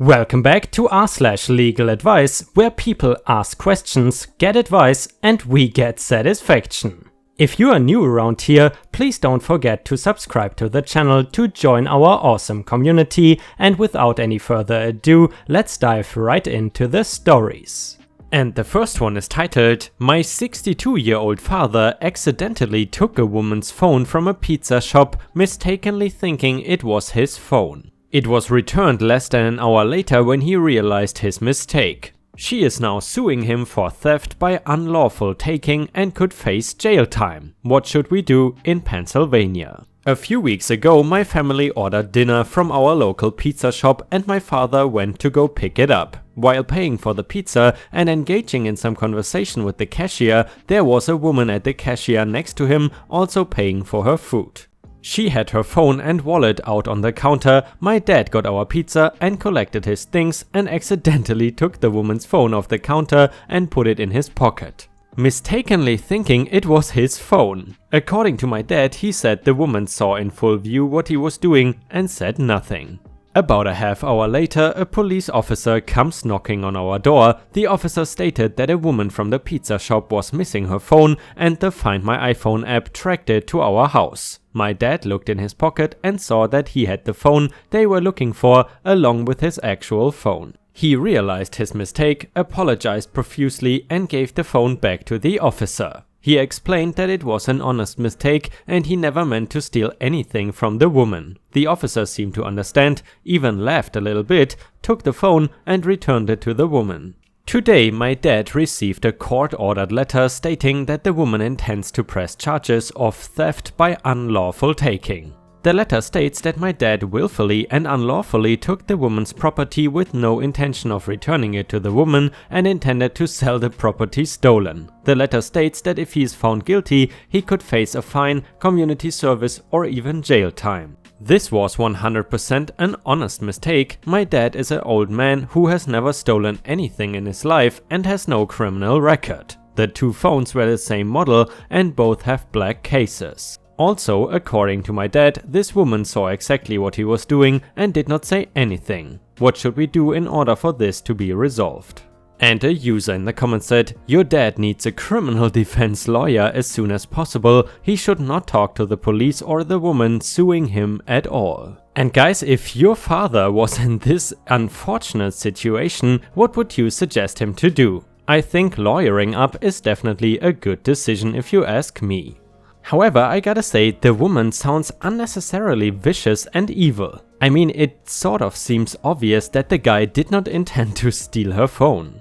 Welcome back to r/LegalAdvice, where people ask questions, get advice, and we get satisfaction. If you are new around here, please don't forget to subscribe to the channel to join our awesome community, and without any further ado, let's dive right into the stories. And the first one is titled, "My 62-year-old father accidentally took a woman's phone from a pizza shop, mistakenly thinking it was his phone. It was returned less than an hour later when he realized his mistake. She is now suing him for theft by unlawful taking and could face jail time. What should we do in Pennsylvania?" A few weeks ago, my family ordered dinner from our local pizza shop and my father went to go pick it up. While paying for the pizza and engaging in some conversation with the cashier, there was a woman at the cashier next to him also paying for her food. She had her phone and wallet out on the counter. My dad got our pizza and collected his things and accidentally took the woman's phone off the counter and put it in his pocket, mistakenly thinking it was his phone. According to my dad, he said the woman saw in full view what he was doing and said nothing. About a half hour later, a police officer comes knocking on our door. The officer stated that a woman from the pizza shop was missing her phone and the Find My iPhone app tracked it to our house. My dad looked in his pocket and saw that he had the phone they were looking for along with his actual phone. He realized his mistake, apologized profusely and gave the phone back to the officer. He explained that it was an honest mistake and he never meant to steal anything from the woman. The officer seemed to understand, even laughed a little bit, took the phone and returned it to the woman. Today, my dad received a court-ordered letter stating that the woman intends to press charges of theft by unlawful taking. The letter states that my dad willfully and unlawfully took the woman's property with no intention of returning it to the woman and intended to sell the property stolen. The letter states that if he is found guilty, he could face a fine, community service, or even jail time. This was 100% an honest mistake. My dad is an old man who has never stolen anything in his life and has no criminal record. The two phones were the same model and both have black cases. Also, according to my dad, this woman saw exactly what he was doing and did not say anything. What should we do in order for this to be resolved? And a user in the comments said, "Your dad needs a criminal defense lawyer as soon as possible. He should not talk to the police or the woman suing him at all." And guys, if your father was in this unfortunate situation, what would you suggest him to do? I think lawyering up is definitely a good decision if you ask me. However, I gotta say, the woman sounds unnecessarily vicious and evil. I mean, it sort of seems obvious that the guy did not intend to steal her phone.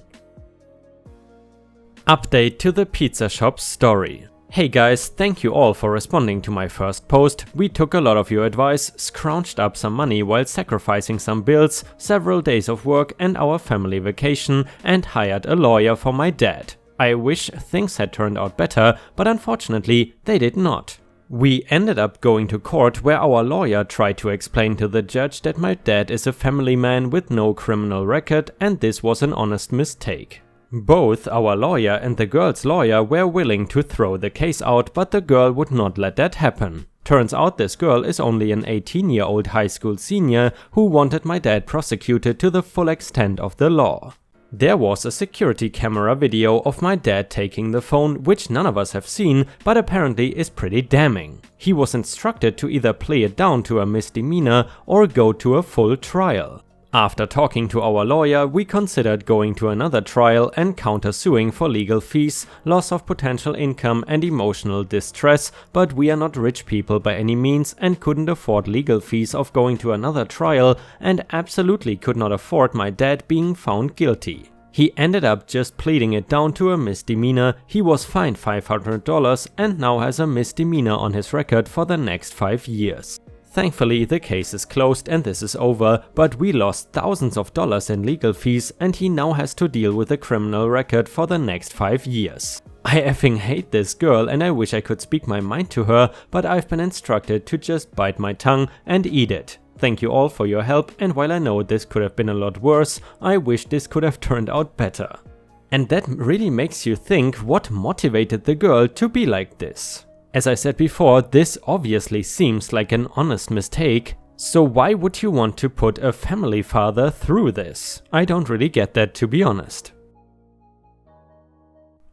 Update to the pizza shop's story. Hey guys, thank you all for responding to my first post. We took a lot of your advice, scrounged up some money while sacrificing some bills, several days of work and our family vacation, and hired a lawyer for my dad. I wish things had turned out better, but unfortunately they did not. We ended up going to court where our lawyer tried to explain to the judge that my dad is a family man with no criminal record and this was an honest mistake. Both our lawyer and the girl's lawyer were willing to throw the case out, but the girl would not let that happen. Turns out this girl is only an 18-year-old high school senior who wanted my dad prosecuted to the full extent of the law. There was a security camera video of my dad taking the phone, which none of us have seen, but apparently is pretty damning. He was instructed to either play it down to a misdemeanor or go to a full trial. After talking to our lawyer, we considered going to another trial and countersuing for legal fees, loss of potential income and emotional distress, but we are not rich people by any means and couldn't afford legal fees of going to another trial and absolutely could not afford my dad being found guilty. He ended up just pleading it down to a misdemeanor. He was fined $500 and now has a misdemeanor on his record for the next 5 years. Thankfully, the case is closed and this is over, but we lost thousands of dollars in legal fees and he now has to deal with a criminal record for the next 5 years. I effing hate this girl and I wish I could speak my mind to her, but I've been instructed to just bite my tongue and eat it. Thank you all for your help, and while I know this could have been a lot worse, I wish this could have turned out better. And that really makes you think what motivated the girl to be like this. As I said before, this obviously seems like an honest mistake. So why would you want to put a family father through this? I don't really get that, to be honest.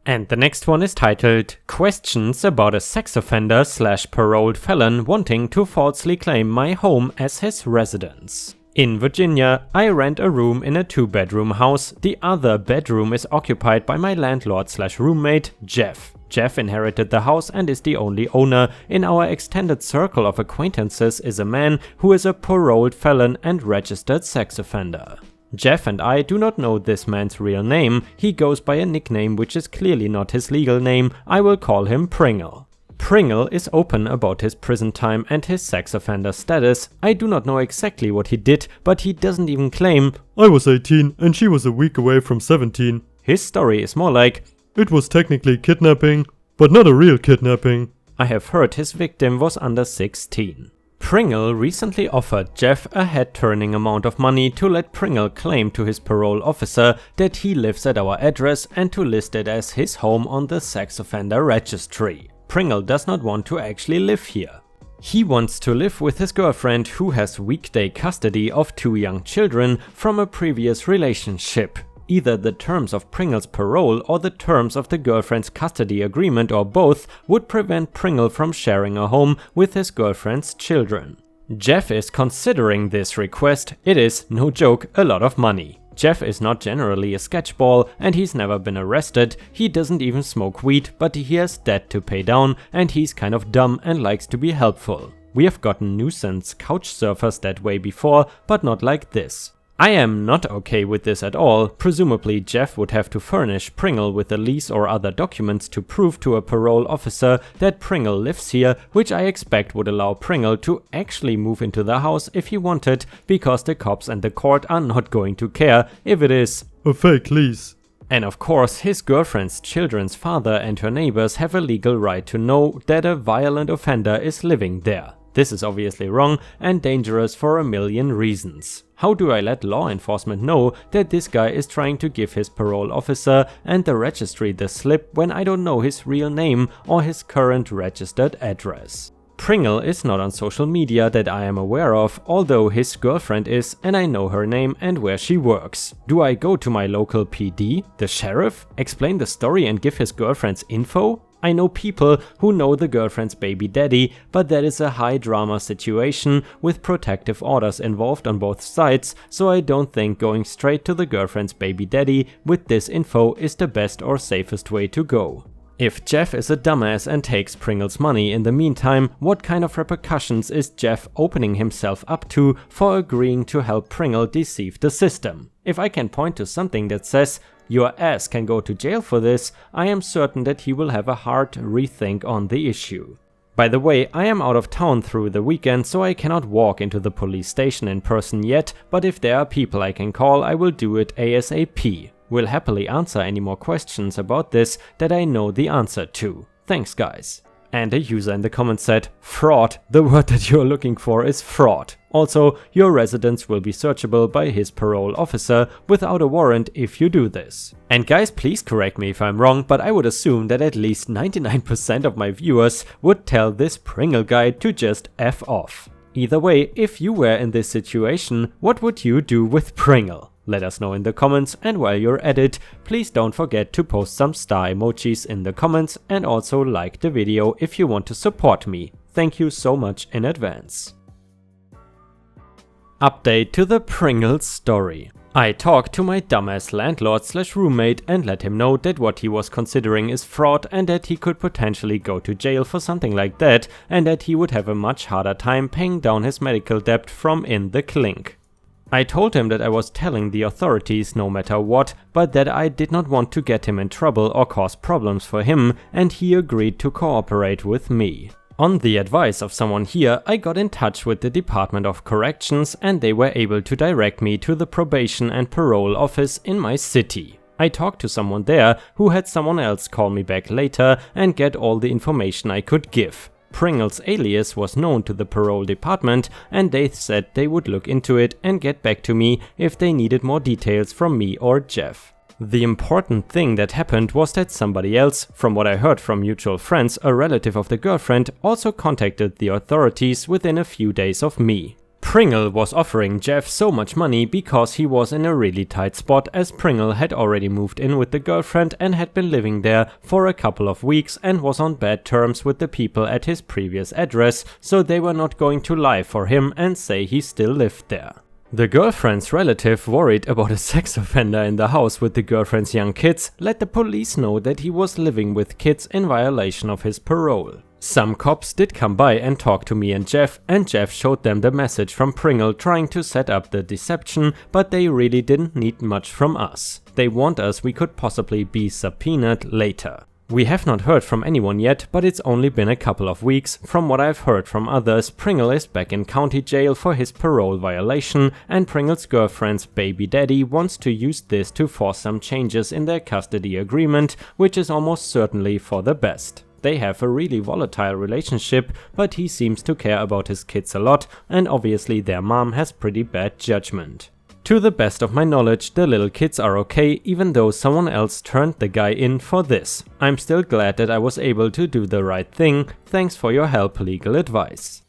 And the next one is titled Questions about a sex offender / paroled felon wanting to falsely claim my home as his residence. In Virginia, I rent a room in a 2-bedroom house. The other bedroom is occupied by my landlord / roommate, Jeff. Jeff inherited the house and is the only owner. In our extended circle of acquaintances is a man who is a paroled felon and registered sex offender. Jeff and I do not know this man's real name. He goes by a nickname which is clearly not his legal name. I will call him Pringle. Pringle is open about his prison time and his sex offender status. I do not know exactly what he did, but he doesn't even claim, "I was 18 and she was a week away from 17. His story is more like, "It was technically kidnapping, but not a real kidnapping." I have heard his victim was under 16. Pringle recently offered Jeff a head-turning amount of money to let Pringle claim to his parole officer that he lives at our address and to list it as his home on the sex offender registry. Pringle does not want to actually live here. He wants to live with his girlfriend who has weekday custody of 2 young children from a previous relationship. Either the terms of Pringle's parole or the terms of the girlfriend's custody agreement or both would prevent Pringle from sharing a home with his girlfriend's children. Jeff is considering this request. It is, no joke, a lot of money. Jeff is not generally a sketchball and he's never been arrested. He doesn't even smoke weed, but he has debt to pay down and he's kind of dumb and likes to be helpful. We have gotten nuisance couch surfers that way before, but not like this. I am not okay with this at all. Presumably Jeff would have to furnish Pringle with a lease or other documents to prove to a parole officer that Pringle lives here, which I expect would allow Pringle to actually move into the house if he wanted, because the cops and the court are not going to care if it is a fake lease. And of course, his girlfriend's children's father and her neighbors have a legal right to know that a violent offender is living there. This is obviously wrong and dangerous for a million reasons. How do I let law enforcement know that this guy is trying to give his parole officer and the registry the slip when I don't know his real name or his current registered address? Pringle is not on social media that I am aware of, although his girlfriend is and I know her name and where she works. Do I go to my local PD, the sheriff, explain the story and give his girlfriend's info? I know people who know the girlfriend's baby daddy, but that is a high drama situation with protective orders involved on both sides, so I don't think going straight to the girlfriend's baby daddy with this info is the best or safest way to go. If Jeff is a dumbass and takes Pringle's money in the meantime, what kind of repercussions is Jeff opening himself up to for agreeing to help Pringle deceive the system? If I can point to something that says, "Your ass can go to jail for this," I am certain that he will have a hard rethink on the issue. By the way, I am out of town through the weekend, so I cannot walk into the police station in person yet, but if there are people I can call, I will do it ASAP. Will happily answer any more questions about this that I know the answer to. Thanks guys. And a user in the comments said, "Fraud, the word that you're looking for is fraud. Also, your residence will be searchable by his parole officer without a warrant if you do this." And guys, please correct me if I'm wrong, but I would assume that at least 99% of my viewers would tell this Pringle guy to just F off. Either way, if you were in this situation, what would you do with Pringle? Let us know in the comments, and while you're at it, please don't forget to post some star emojis in the comments and also like the video if you want to support me. Thank you so much in advance. Update to the Pringle story. I talked to my dumbass landlord/roommate and let him know that what he was considering is fraud and that he could potentially go to jail for something like that and that he would have a much harder time paying down his medical debt from in the clink. I told him that I was telling the authorities no matter what, but that I did not want to get him in trouble or cause problems for him, and he agreed to cooperate with me. On the advice of someone here, I got in touch with the Department of Corrections and they were able to direct me to the probation and parole office in my city. I talked to someone there who had someone else call me back later and get all the information I could give. Pringle's alias was known to the parole department and they said they would look into it and get back to me if they needed more details from me or Jeff. The important thing that happened was that somebody else, from what I heard from mutual friends, a relative of the girlfriend, also contacted the authorities within a few days of me. Pringle was offering Jeff so much money because he was in a really tight spot, as Pringle had already moved in with the girlfriend and had been living there for a couple of weeks and was on bad terms with the people at his previous address, so they were not going to lie for him and say he still lived there. The girlfriend's relative, worried about a sex offender in the house with the girlfriend's young kids, let the police know that he was living with kids in violation of his parole. Some cops did come by and talk to me and Jeff showed them the message from Pringle trying to set up the deception, but they really didn't need much from us. They warned us we could possibly be subpoenaed later. We have not heard from anyone yet, but it's only been a couple of weeks. From what I've heard from others, Pringle is back in county jail for his parole violation, and Pringle's girlfriend's baby daddy wants to use this to force some changes in their custody agreement, which is almost certainly for the best. They have a really volatile relationship, but he seems to care about his kids a lot, and obviously their mom has pretty bad judgment. To the best of my knowledge, the little kids are okay, even though someone else turned the guy in for this. I'm still glad that I was able to do the right thing. Thanks for your help, Legal Advice.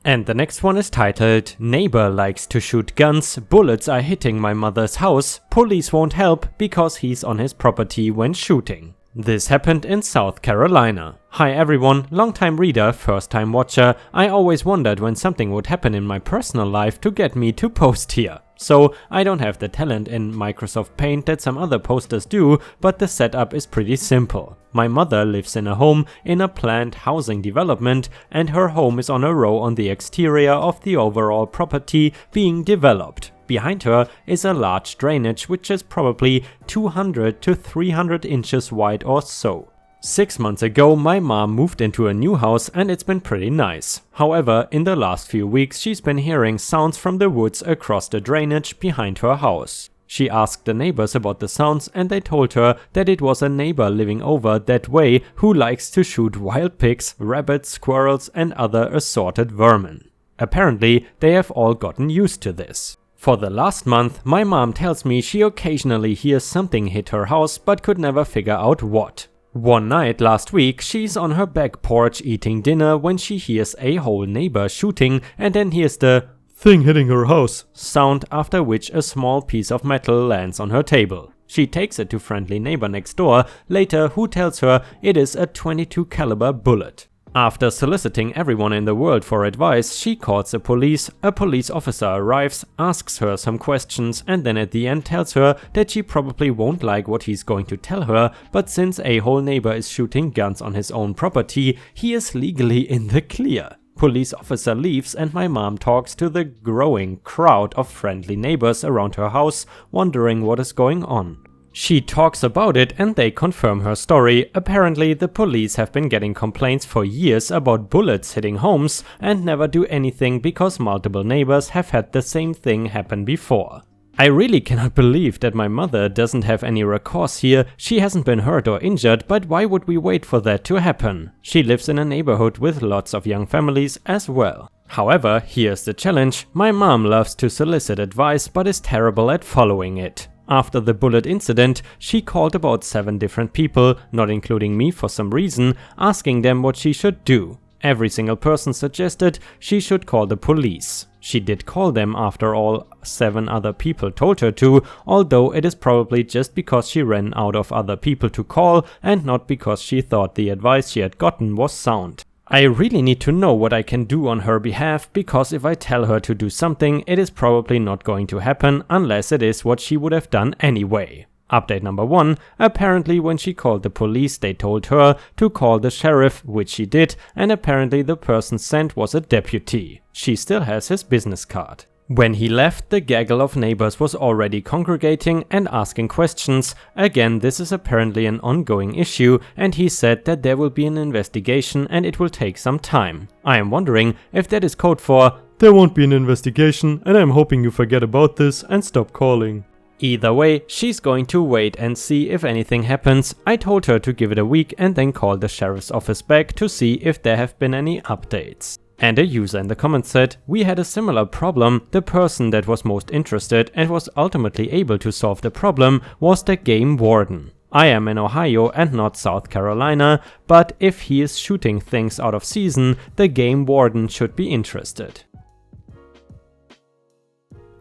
And the next one is titled, Neighbor likes to shoot guns, bullets are hitting my mother's house, police won't help because he's on his property when shooting. This happened in South Carolina. Hi everyone, long-time reader, first-time watcher. I always wondered when something would happen in my personal life to get me to post here. So I don't have the talent in Microsoft Paint that some other posters do, but the setup is pretty simple. My mother lives in a home in a planned housing development, and her home is on a row on the exterior of the overall property being developed. Behind her is a large drainage which is probably 200 to 300 inches wide or so. 6 months ago my mom moved into a new house and it's been pretty nice. However, in the last few weeks she's been hearing sounds from the woods across the drainage behind her house. She asked the neighbors about the sounds and they told her that it was a neighbor living over that way who likes to shoot wild pigs, rabbits, squirrels and other assorted vermin. Apparently they have all gotten used to this. For the last month, my mom tells me she occasionally hears something hit her house but could never figure out what. One night last week, she's on her back porch eating dinner when she hears a whole neighbor shooting and then hears the thing hitting her house sound, after which a small piece of metal lands on her table. She takes it to friendly neighbor next door later, who tells her it is a .22 caliber bullet. After soliciting everyone in the world for advice, she calls the police. A police officer arrives, asks her some questions and then at the end tells her that she probably won't like what he's going to tell her, but since a whole neighbor is shooting guns on his own property, he is legally in the clear. Police officer leaves and my mom talks to the growing crowd of friendly neighbors around her house, wondering what is going on. She talks about it and they confirm her story. Apparently the police have been getting complaints for years about bullets hitting homes and never do anything because multiple neighbors have had the same thing happen before. I really cannot believe that my mother doesn't have any recourse here. She hasn't been hurt or injured, but why would we wait for that to happen? She lives in a neighborhood with lots of young families as well. However, here's the challenge. My mom loves to solicit advice but is terrible at following it. After the bullet incident, she called about 7 different people, not including me for some reason, asking them what she should do. Every single person suggested she should call the police. She did call them after all, 7 other people told her to, although it is probably just because she ran out of other people to call and not because she thought the advice she had gotten was sound. I really need to know what I can do on her behalf, because if I tell her to do something, it is probably not going to happen unless it is what she would have done anyway. Update number 1, apparently when she called the police they told her to call the sheriff, which she did, and apparently the person sent was a deputy. She still has his business card. When he left, the gaggle of neighbors was already congregating and asking questions. Again, this is apparently an ongoing issue, and he said that there will be an investigation and it will take some time. I am wondering if that is code for there won't be an investigation and I'm hoping you forget about this and stop calling. Either way, she's going to wait and see if anything happens. I told her to give it a week and then call the sheriff's office back to see if there have been any updates. And a user in the comments said, we had a similar problem. The person that was most interested and was ultimately able to solve the problem was the game warden. I am in Ohio and not South Carolina, but if he is shooting things out of season, the game warden should be interested.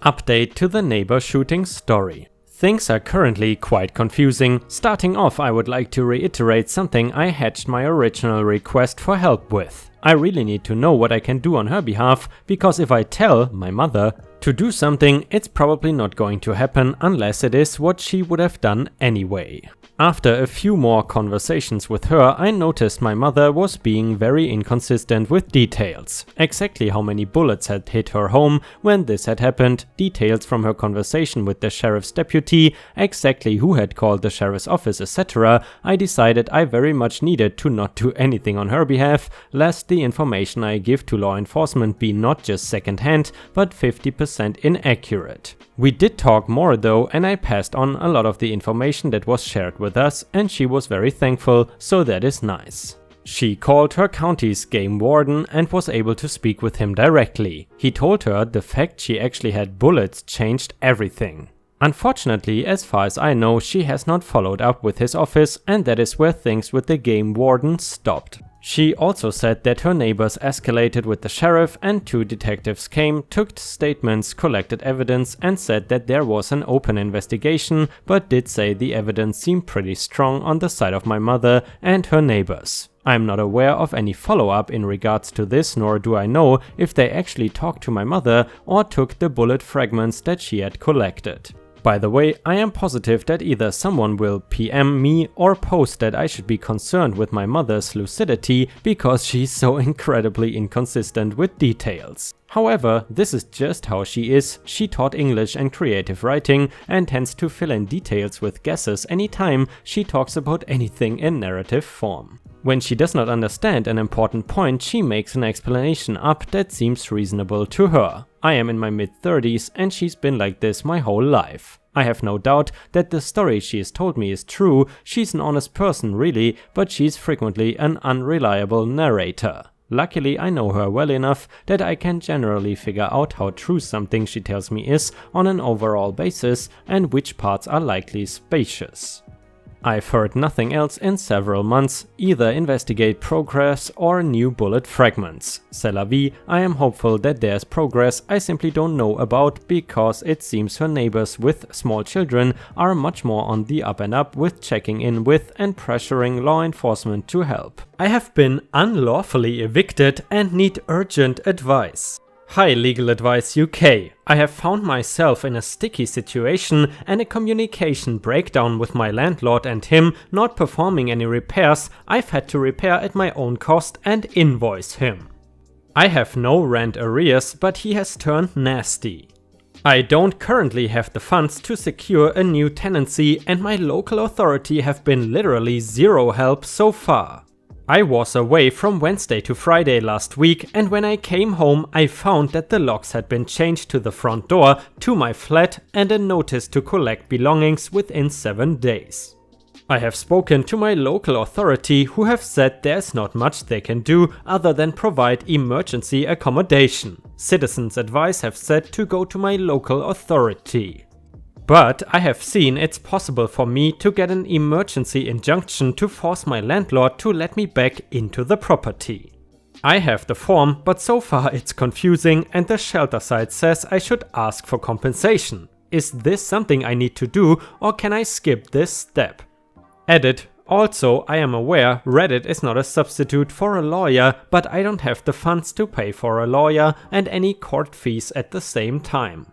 Update to the neighbor shooting story. Things are currently quite confusing. Starting off, I would like to reiterate something I hatched my original request for help with. I really need to know what I can do on her behalf, because if I tell my mother to do something, it's probably not going to happen unless it is what she would have done anyway. After a few more conversations with her, I noticed my mother was being very inconsistent with details. Exactly how many bullets had hit her home when this had happened, details from her conversation with the sheriff's deputy, exactly who had called the sheriff's office, etc. I decided I very much needed to not do anything on her behalf, lest the information I give to law enforcement be not just second-hand, but 50% inaccurate. We did talk more though, and I passed on a lot of the information that was shared with us, and she was very thankful, so that is nice. She called her county's game warden and was able to speak with him directly. He told her the fact she actually had bullets changed everything. Unfortunately, as far as I know, she has not followed up with his office, and that is where things with the game warden stopped. She also said that her neighbors escalated with the sheriff and 2 detectives came, took statements, collected evidence and said that there was an open investigation, but did say the evidence seemed pretty strong on the side of my mother and her neighbors. I am not aware of any follow-up in regards to this, nor do I know if they actually talked to my mother or took the bullet fragments that she had collected. By the way, I am positive that either someone will PM me or post that I should be concerned with my mother's lucidity because she's so incredibly inconsistent with details. However, this is just how she is. She taught English and creative writing and tends to fill in details with guesses anytime she talks about anything in narrative form. When she does not understand an important point, she makes an explanation up that seems reasonable to her. I am in my mid-30s and she's been like this my whole life. I have no doubt that the story she has told me is true. She's an honest person really, but she's frequently an unreliable narrator. Luckily, I know her well enough that I can generally figure out how true something she tells me is on an overall basis and which parts are likely spacious. I've heard nothing else in several months, either investigate progress or new bullet fragments. C'est la vie, I am hopeful that there's progress I simply don't know about because it seems her neighbors with small children are much more on the up and up with checking in with and pressuring law enforcement to help. I have been unlawfully evicted and need urgent advice. Hi Legal Advice UK. I have found myself in a sticky situation and a communication breakdown with my landlord and him not performing any repairs I've had to repair at my own cost and invoice him. I have no rent arrears, but he has turned nasty. I don't currently have the funds to secure a new tenancy and my local authority have been literally zero help so far. I was away from Wednesday to Friday last week, and when I came home I found that the locks had been changed to the front door to my flat and a notice to collect belongings within 7 days. I have spoken to my local authority who have said there's not much they can do other than provide emergency accommodation. Citizens Advice have said to go to my local authority. But I have seen it's possible for me to get an emergency injunction to force my landlord to let me back into the property. I have the form, but so far it's confusing and the shelter site says I should ask for compensation. Is this something I need to do or can I skip this step? Edit. Also, I am aware Reddit is not a substitute for a lawyer, but I don't have the funds to pay for a lawyer and any court fees at the same time.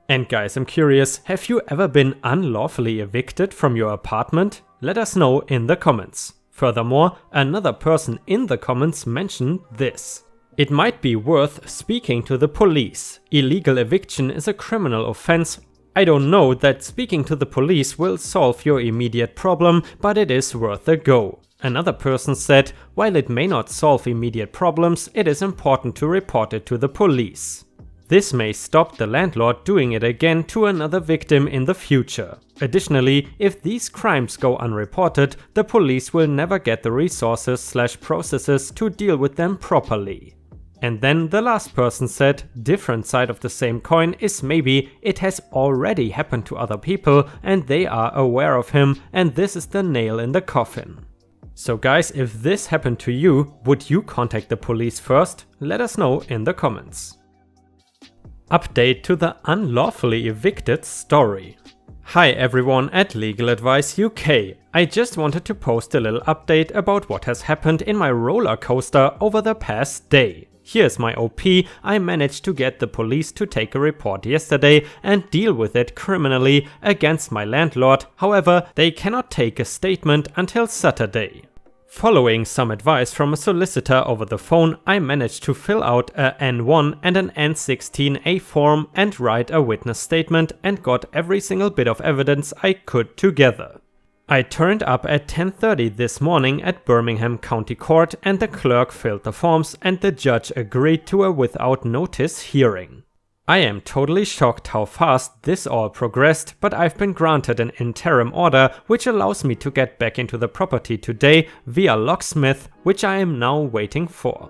And guys, I'm curious, have you ever been unlawfully evicted from your apartment? Let us know in the comments. Furthermore, another person in the comments mentioned this. It might be worth speaking to the police. Illegal eviction is a criminal offense. I don't know that speaking to the police will solve your immediate problem, but it is worth a go. Another person said, while it may not solve immediate problems, it is important to report it to the police. This may stop the landlord doing it again to another victim in the future. Additionally, if these crimes go unreported, the police will never get the resources/processes to deal with them properly. And then the last person said, different side of the same coin is maybe it has already happened to other people and they are aware of him and this is the nail in the coffin. So guys, if this happened to you, would you contact the police first? Let us know in the comments. Update to the unlawfully evicted story. Hi everyone at LegalAdvice UK. I just wanted to post a little update about what has happened in my roller coaster over the past day. Here's my OP. I managed to get the police to take a report yesterday and deal with it criminally against my landlord. However, they cannot take a statement until Saturday. Following some advice from a solicitor over the phone, I managed to fill out a N1 and an N16A form and write a witness statement and got every single bit of evidence I could together. I turned up at 10:30 this morning at Birmingham County Court and the clerk filled the forms and the judge agreed to a without notice hearing. I am totally shocked how fast this all progressed, but I've been granted an interim order which allows me to get back into the property today via locksmith, which I am now waiting for.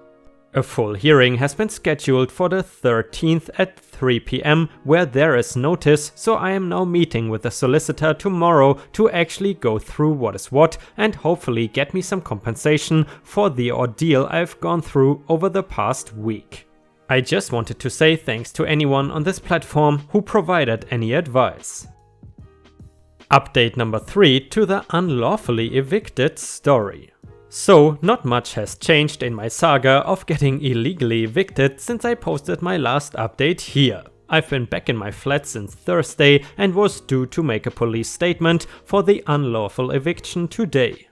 A full hearing has been scheduled for the 13th at 3 PM where there is notice, so I am now meeting with the solicitor tomorrow to actually go through what is what and hopefully get me some compensation for the ordeal I've gone through over the past week. I just wanted to say thanks to anyone on this platform who provided any advice. Update number 3 to the unlawfully evicted story. So, not much has changed in my saga of getting illegally evicted since I posted my last update here. I've been back in my flat since Thursday and was due to make a police statement for the unlawful eviction today.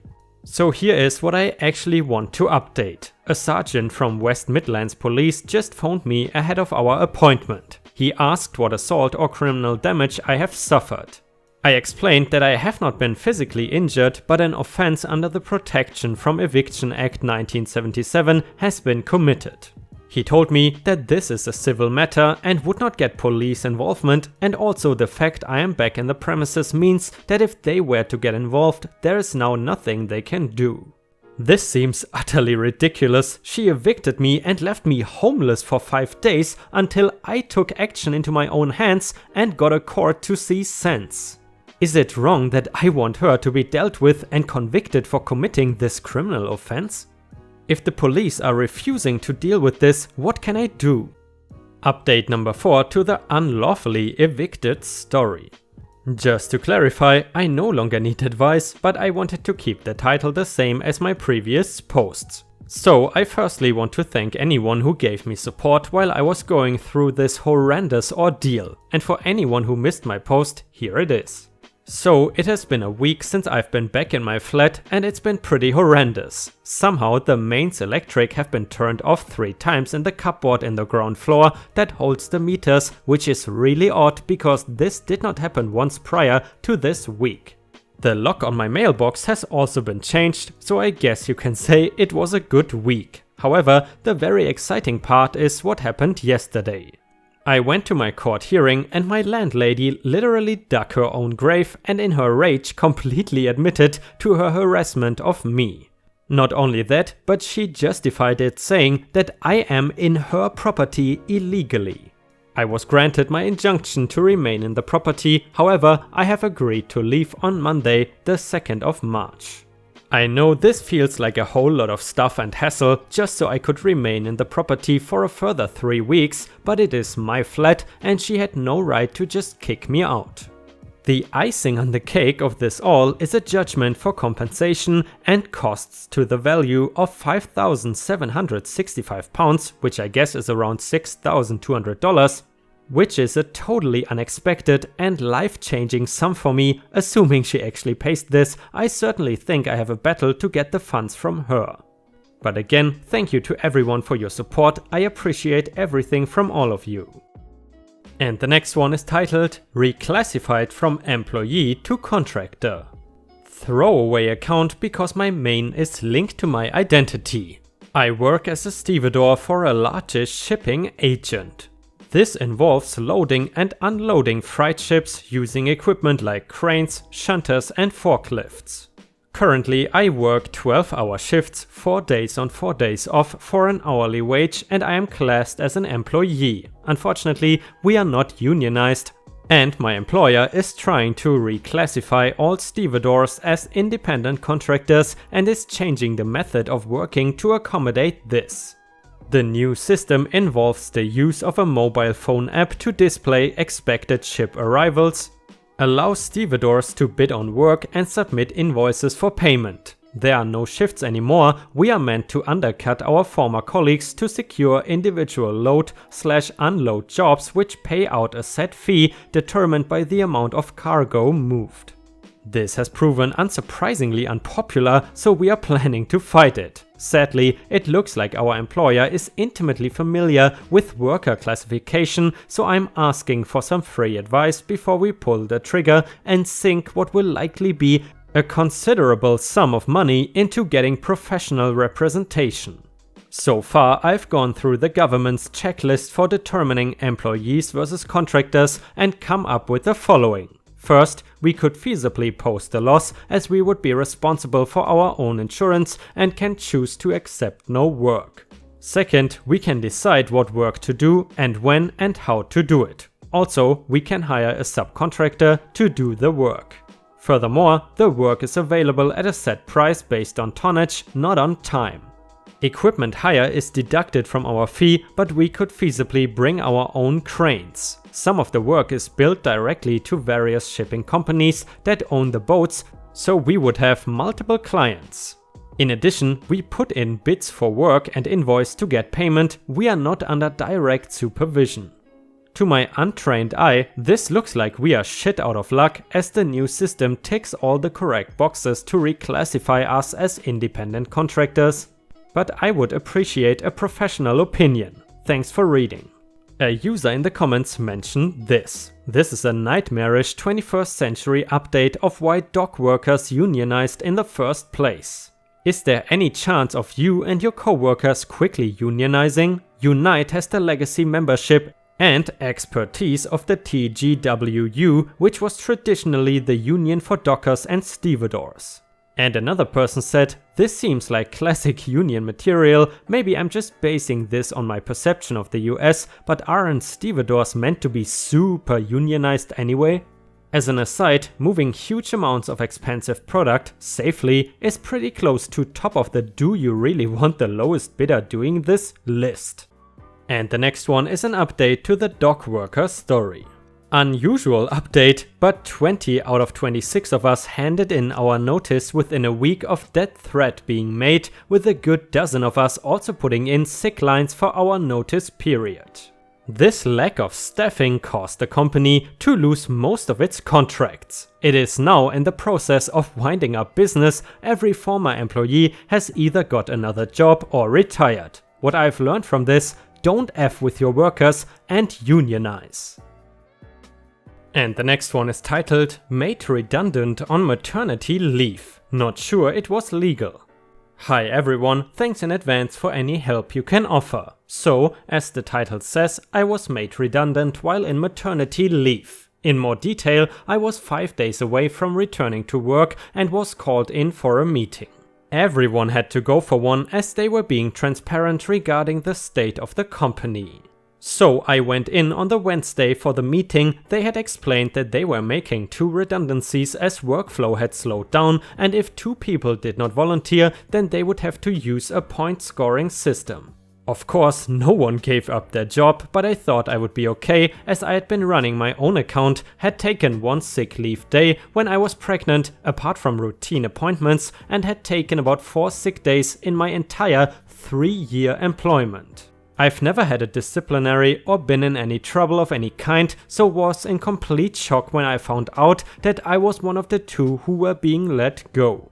So here is what I actually want to update. A sergeant from West Midlands Police just phoned me ahead of our appointment. He asked what assault or criminal damage I have suffered. I explained that I have not been physically injured, but an offense under the Protection from Eviction Act 1977 has been committed. He told me that this is a civil matter and would not get police involvement, and also the fact I am back in the premises means that if they were to get involved, there is now nothing they can do. This seems utterly ridiculous. She evicted me and left me homeless for 5 days until I took action into my own hands and got a court to see sense. Is it wrong that I want her to be dealt with and convicted for committing this criminal offense? If the police are refusing to deal with this, what can I do? Update number 4 to the unlawfully evicted story. Just to clarify, I no longer need advice, but I wanted to keep the title the same as my previous posts. So I firstly want to thank anyone who gave me support while I was going through this horrendous ordeal, and for anyone who missed my post, here it is. So it has been a week since I've been back in my flat and it's been pretty horrendous. Somehow the mains electric have been turned off 3 times in the cupboard in the ground floor that holds the meters, which is really odd because this did not happen once prior to this week. The lock on my mailbox has also been changed, so I guess you can say it was a good week. However, the very exciting part is what happened yesterday. I went to my court hearing and my landlady literally dug her own grave and in her rage completely admitted to her harassment of me. Not only that, but she justified it saying that I am in her property illegally. I was granted my injunction to remain in the property, however, I have agreed to leave on Monday, the 2nd of March. I know this feels like a whole lot of stuff and hassle just so I could remain in the property for a further 3 weeks, but it is my flat and she had no right to just kick me out. The icing on the cake of this all is a judgment for compensation and costs to the value of £5,765, which I guess is around $6,200, which is a totally unexpected and life-changing sum for me. Assuming she actually pays this, I certainly think I have a battle to get the funds from her. But again, thank you to everyone for your support, I appreciate everything from all of you. And the next one is titled Reclassified from Employee to Contractor. Throwaway account because my main is linked to my identity. I work as a stevedore for a largish shipping agent. This involves loading and unloading freight ships using equipment like cranes, shunters and forklifts. Currently I work 12-hour shifts, 4 days on 4 days off for an hourly wage and I am classed as an employee. Unfortunately, we are not unionized and my employer is trying to reclassify all stevedores as independent contractors and is changing the method of working to accommodate this. The new system involves the use of a mobile phone app to display expected ship arrivals, allows stevedores to bid on work and submit invoices for payment. There are no shifts anymore, we are meant to undercut our former colleagues to secure individual load/unload jobs which pay out a set fee determined by the amount of cargo moved. This has proven unsurprisingly unpopular, so we are planning to fight it. Sadly, it looks like our employer is intimately familiar with worker classification, so I'm asking for some free advice before we pull the trigger and sink what will likely be a considerable sum of money into getting professional representation. So far, I've gone through the government's checklist for determining employees versus contractors and come up with the following. First, we could feasibly post a loss as we would be responsible for our own insurance and can choose to accept no work. Second, we can decide what work to do and when and how to do it. Also, we can hire a subcontractor to do the work. Furthermore, the work is available at a set price based on tonnage, not on time. Equipment hire is deducted from our fee, but we could feasibly bring our own cranes. Some of the work is billed directly to various shipping companies that own the boats, so we would have multiple clients. In addition, we put in bids for work and invoice to get payment. We are not under direct supervision. To my untrained eye, this looks like we are shit out of luck as the new system ticks all the correct boxes to reclassify us as independent contractors. But I would appreciate a professional opinion. Thanks for reading. A user in the comments mentioned this. This is a nightmarish 21st century update of why dock workers unionized in the first place. Is there any chance of you and your co-workers quickly unionizing? Unite has the legacy membership and expertise of the TGWU, which was traditionally the union for dockers and stevedores. And another person said, this seems like classic union material, maybe I'm just basing this on my perception of the US, but aren't stevedores meant to be super unionized anyway? As an aside, moving huge amounts of expensive product safely is pretty close to top of the do you really want the lowest bidder doing this list. And the next one is an update to the dock worker story. Unusual update, but 20 out of 26 of us handed in our notice within a week of that threat being made, with a good dozen of us also putting in sick lines for our notice period. This lack of staffing caused the company to lose most of its contracts. It is now in the process of winding up business. Every former employee has either got another job or retired. What I've learned from this: don't F with your workers and unionize. And the next one is titled Made Redundant on Maternity Leave. Not sure it was legal. Hi everyone, thanks in advance for any help you can offer. So, as the title says, I was made redundant while in maternity leave. In more detail, I was 5 days away from returning to work and was called in for a meeting. Everyone had to go for one as they were being transparent regarding the state of the company. So I went in on the Wednesday for the meeting. They had explained that they were making 2 redundancies as workflow had slowed down, and if 2 people did not volunteer, then they would have to use a point scoring system. Of course, no one gave up their job, but I thought I would be okay as I had been running my own account, had taken 1 sick leave day when I was pregnant apart from routine appointments, and had taken about 4 sick days in my entire 3-year employment. I've never had a disciplinary or been in any trouble of any kind, so was in complete shock when I found out that I was one of the 2 who were being let go.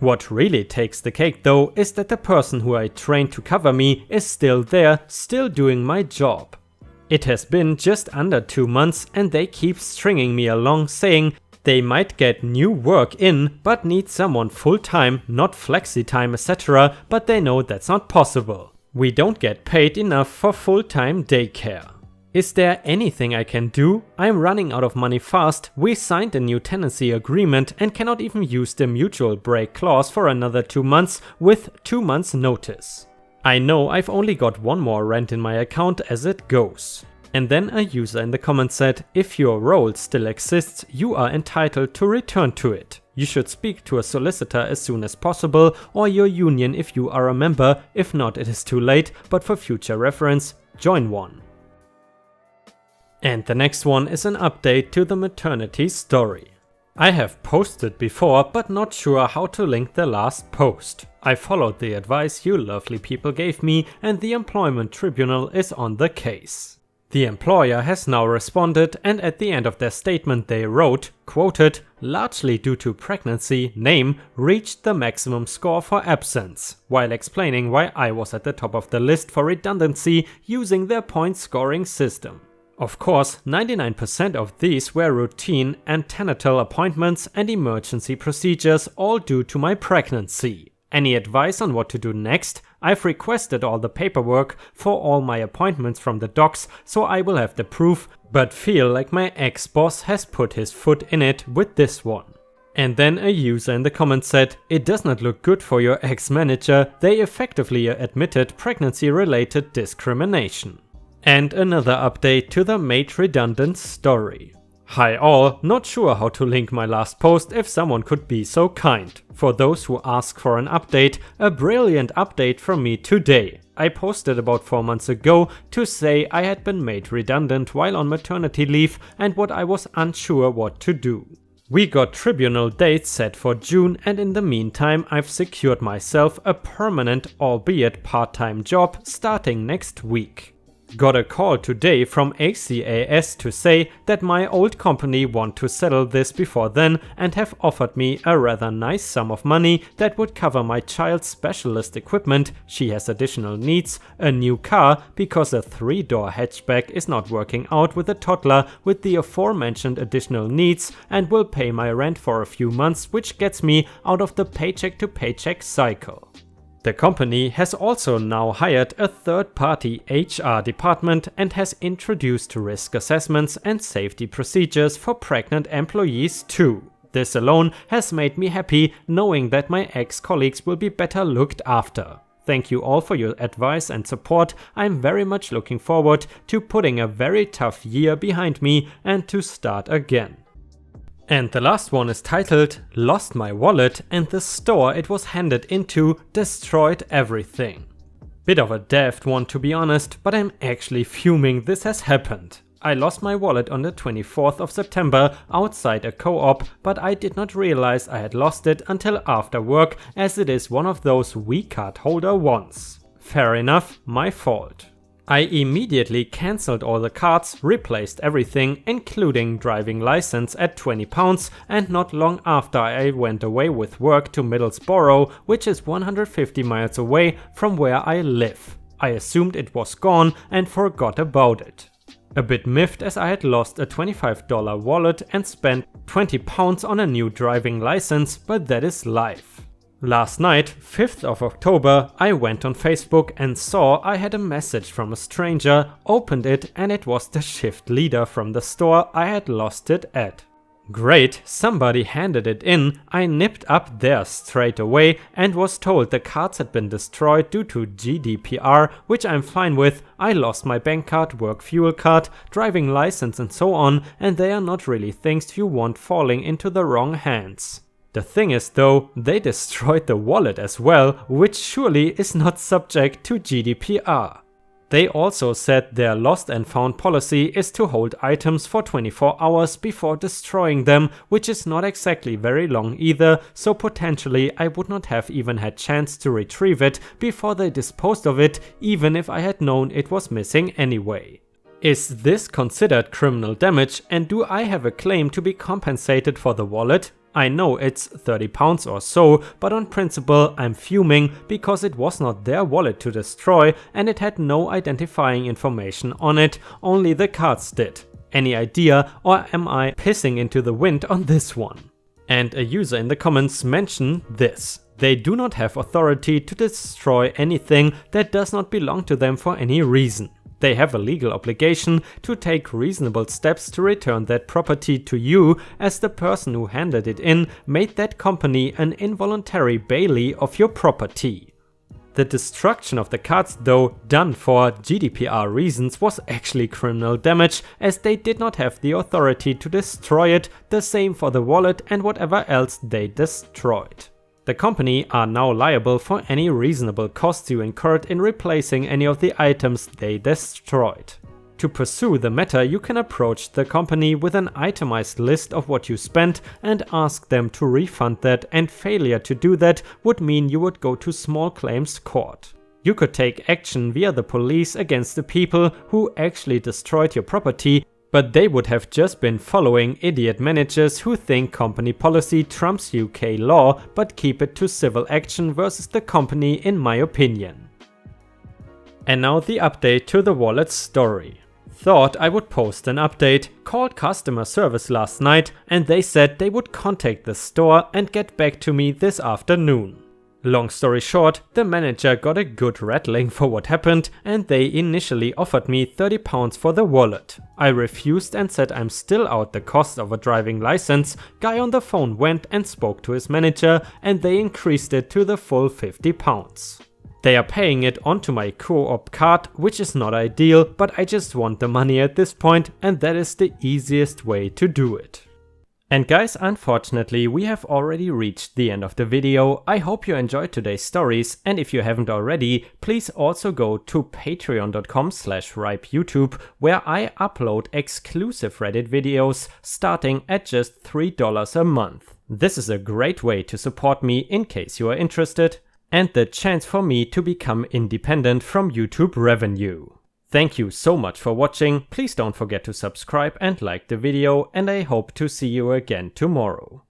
What really takes the cake though is that the person who I trained to cover me is still there, still doing my job. It has been just under 2 months and they keep stringing me along saying they might get new work in but need someone full-time, not flexi-time etc, but they know that's not possible. We don't get paid enough for full-time daycare. Is there anything I can do? I'm running out of money fast. We signed a new tenancy agreement and cannot even use the mutual break clause for another 2 months with 2 months notice. I know I've only got 1 more rent in my account as it goes. And then a user in the comments said, if your role still exists, you are entitled to return to it. You should speak to a solicitor as soon as possible, or your union if you are a member. If not, it is too late, but for future reference, join one. And the next one is an update to the maternity story. I have posted before, but not sure how to link the last post. I followed the advice you lovely people gave me, and the employment tribunal is on the case. The employer has now responded, and at the end of their statement they wrote, quoted, largely due to pregnancy, name reached the maximum score for absence, while explaining why I was at the top of the list for redundancy using their point scoring system. Of course, 99% of these were routine antenatal appointments and emergency procedures, all due to my pregnancy. Any advice on what to do next? I've requested all the paperwork for all my appointments from the docs, so I will have the proof, but feel like my ex-boss has put his foot in it with this one. And then a user in the comments said, it does not look good for your ex-manager, they effectively admitted pregnancy-related discrimination. And another update to the made redundant story. Hi all, not sure how to link my last post if someone could be so kind. For those who ask for an update, a brilliant update from me today. I posted about 4 months ago to say I had been made redundant while on maternity leave and what I was unsure what to do. We got tribunal dates set for June, and in the meantime I've secured myself a permanent, albeit part-time job starting next week. Got a call today from ACAS to say that my old company want to settle this before then and have offered me a rather nice sum of money that would cover my child's specialist equipment, she has additional needs, a new car because a 3-door hatchback is not working out with a toddler with the aforementioned additional needs, and will pay my rent for a few months, which gets me out of the paycheck to paycheck cycle. The company has also now hired a third-party HR department and has introduced risk assessments and safety procedures for pregnant employees too. This alone has made me happy knowing that my ex-colleagues will be better looked after. Thank you all for your advice and support. I'm very much looking forward to putting a very tough year behind me and to start again. And the last one is titled, Lost my wallet and the store it was handed into destroyed everything. Bit of a daft one to be honest, but I'm actually fuming this has happened. I lost my wallet on the 24th of September outside a co-op, but I did not realize I had lost it until after work, as it is one of those Wii card holder ones. Fair enough, my fault. I immediately cancelled all the cards, replaced everything, including driving license at £20, and not long after I went away with work to Middlesbrough, which is 150 miles away from where I live. I assumed it was gone and forgot about it. A bit miffed as I had lost a $25 wallet and spent £20 on a new driving license, but that is life. Last night, 5th of October, I went on Facebook and saw I had a message from a stranger, opened it, and it was the shift leader from the store I had lost it at. Great, somebody handed it in. I nipped up there straight away and was told the cards had been destroyed due to GDPR, which I'm fine with. I lost my bank card, work fuel card, driving license and so on, and they are not really things you want falling into the wrong hands. The thing is though, they destroyed the wallet as well, which surely is not subject to GDPR. They also said their lost and found policy is to hold items for 24 hours before destroying them, which is not exactly very long either, so potentially I would not have even had chance to retrieve it before they disposed of it, even if I had known it was missing anyway. Is this considered criminal damage, and do I have a claim to be compensated for the wallet? I know it's £30 or so, but on principle I'm fuming because it was not their wallet to destroy and it had no identifying information on it, only the cards did. Any idea, or am I pissing into the wind on this one? And a user in the comments mentioned this. They do not have authority to destroy anything that does not belong to them for any reason. They have a legal obligation to take reasonable steps to return that property to you, as the person who handed it in made that company an involuntary bailee of your property. The destruction of the cards, though done for GDPR reasons, was actually criminal damage, as they did not have the authority to destroy it, the same for the wallet and whatever else they destroyed. The company are now liable for any reasonable costs you incurred in replacing any of the items they destroyed. To pursue the matter, you can approach the company with an itemized list of what you spent and ask them to refund that, and failure to do that would mean you would go to small claims court. You could take action via the police against the people who actually destroyed your property, but they would have just been following idiot managers who think company policy trumps UK law but keep it to civil action versus the company, in my opinion. And now the update to the wallet's story. Thought I would post an update, called customer service last night, and they said they would contact the store and get back to me this afternoon. Long story short, the manager got a good rattling for what happened, and they initially offered me £30 for the wallet. I refused and said I'm still out the cost of a driving license. Guy on the phone went and spoke to his manager, and they increased it to the full £50. They are paying it onto my co-op card, which is not ideal, but I just want the money at this point, and that is the easiest way to do it. And guys, unfortunately we have already reached the end of the video. I hope you enjoyed today's stories, and if you haven't already, please also go to patreon.com/ripeyoutube, where I upload exclusive Reddit videos starting at just $3 a month. This is a great way to support me in case you are interested, and the chance for me to become independent from YouTube revenue. Thank you so much for watching. Please don't forget to subscribe and like the video, and I hope to see you again tomorrow.